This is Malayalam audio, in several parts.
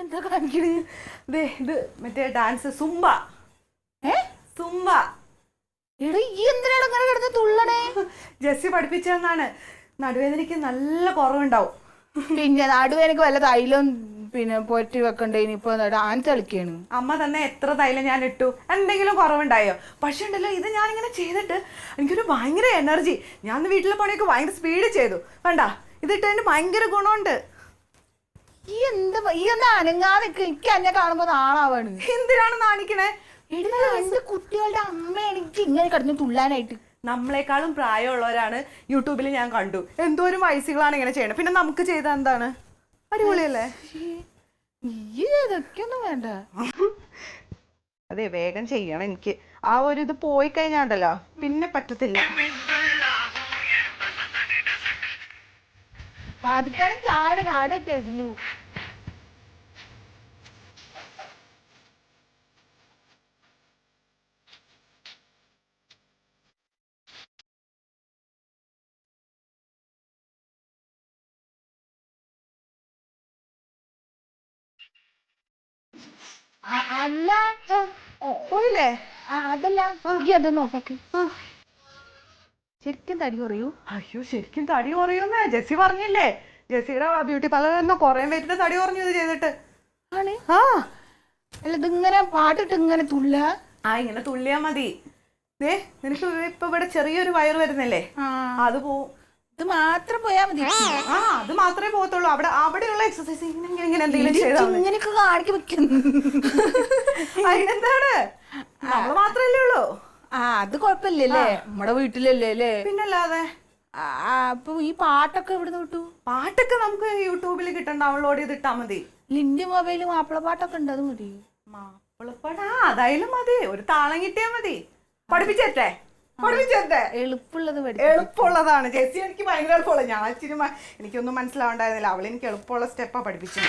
എന്താ കാണിക്കണേ? ഇത് മറ്റേ ഡാൻസ് സുംബ. സുംബ. എടാ ഈ എന്തിനാണ് അങ്ങനെ കിടന്ന് തുള്ളണേ? ജെസ്സി പഠിപ്പിച്ചതെന്നാണ്. നടുവേദനയ്ക്ക് നല്ല കുറവുണ്ടാവും. പിന്നെ നടുവേദനയ്ക്ക് വല്ല തൈലം പിന്നെ പൊറ്റി വെക്കണ്ടേ? ഇനിയിപ്പോ ഡാൻസ് കളിക്കാണ്. അമ്മ തന്നെ എത്ര തൈലം ഞാൻ ഇട്ടു, എന്തെങ്കിലും കുറവുണ്ടായോ? പക്ഷെ ഉണ്ടല്ലോ, ഇത് ഞാനിങ്ങനെ ചെയ്തിട്ട് എനിക്കൊരു ഭയങ്കര എനർജി. ഞാൻ വീട്ടിലെ പണിയൊക്കെ ഭയങ്കര സ്പീഡ് ചെയ്തു. കണ്ടാ, ഇതിട്ടതിന് ഭയങ്കര ഗുണമുണ്ട്. ഈ ഒന്ന് അനങ്ങാതെ എനിക്ക് എന്നെ കാണുമ്പോ നാളാവാണ്. എന്തിനാണ് നാണിക്കണേ? എന്റെ കുട്ടികളുടെ അമ്മ എനിക്ക് ഇങ്ങനെ കിടന്ന് തുള്ളാനായിട്ട്. നമ്മളെക്കാളും പ്രായമുള്ളവരാണ് യൂട്യൂബിൽ ഞാൻ കണ്ടു. എന്തോരം വയസ്സുകളാണ് ഇങ്ങനെ ചെയ്യണത്. പിന്നെ നമുക്ക് ചെയ്ത എന്താണ്? അടിപൊളിയല്ലേ? ഈ ഇതൊക്കെയൊന്നും വേണ്ട. അതെ, വേഗം ചെയ്യണം. എനിക്ക് ആ ഒരു ഇത് പോയി കഴിഞ്ഞാണ്ടല്ലോ പിന്നെ പറ്റത്തില്ല. അല്ല പോയില്ലേ? അതല്ല, അത് നോക്കി ശരിക്കും തടി കുറയൂ? അയ്യോ, ശരിക്കും തടി കുറയുന്നേ ജെസ്സി പറഞ്ഞില്ലേ? ജെസ്സിയുടെ ബ്യൂട്ടി പാർലറിൽ നിന്ന് കുറെ പേരുടെ തടി കുറഞ്ഞു ഇത് ചെയ്തിട്ട്. ആണ്? അല്ല, ഇതിങ്ങനെ പാട്ടിട്ട് ഇങ്ങനെ തുള്ള? ഇങ്ങനെ തുള്ളിയാ മതി. നിനക്ക് ഇപ്പൊ ഇവിടെ ചെറിയൊരു വയറ് വരുന്നില്ലേ? അത് പോവും. ഇത് മാത്രം പോയാ മതി. അത് മാത്രമേ പോകത്തുള്ളൂ. അവിടെയുള്ള എക്സസൈസ് ഇങ്ങനെ എന്തെങ്കിലും ചെയ്താൽ ഇങ്ങനെയൊക്കെ കാണിക്ക് വെക്കുന്നു. അതിനെന്താണ്? നമ്മള് മാത്രല്ലേ ഉള്ളൂ. അത് കൊഴപ്പില്ലല്ലേ? നമ്മുടെ വീട്ടിലല്ലേ അല്ലേ? പിന്നല്ലാതെ. അപ്പൊ ഈ പാട്ടൊക്കെ എവിടെ നിന്ന് കിട്ടു? പാട്ടൊക്കെ നമുക്ക് യൂട്യൂബിൽ കിട്ടണം. ഡൗൺലോഡ് ചെയ്തിട്ടാ മതി. ലിന്റെ മൊബൈലിൽ മാപ്പിള പാട്ടൊക്കെ ഉണ്ട്, അത് മതി. മാപ്പിളപ്പാടാ, അതായാലും മതി. ഒരു താളം കിട്ടിയാ മതി. പഠിപ്പിച്ചേ എളുപ്പമുള്ളതാണ്. ജെസ്സി എനിക്ക് ഭയങ്കര എളുപ്പമുള്ള. ഞാൻ ഇച്ചിരി എനിക്കൊന്നും മനസ്സിലാവണ്ടായിരുന്നില്ല. അവൾ എനിക്ക് എളുപ്പമുള്ള സ്റ്റെപ്പാ പഠിപ്പിച്ചത്.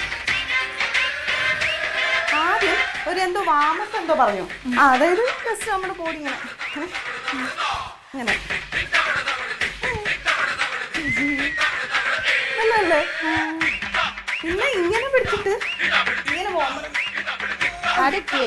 ആദ്യം ഒരു എന്തോ വാമസ് എന്തോ പറഞ്ഞു. അതായത് ജസ്റ്റ് നമ്മുടെ ബോഡി ഇങ്ങനെ ഇങ്ങനെ അല്ലേ, പിന്നെ ഇങ്ങനെ പിടിച്ചിട്ട് ഇങ്ങനെ പോകുന്നത്. അതൊക്കെ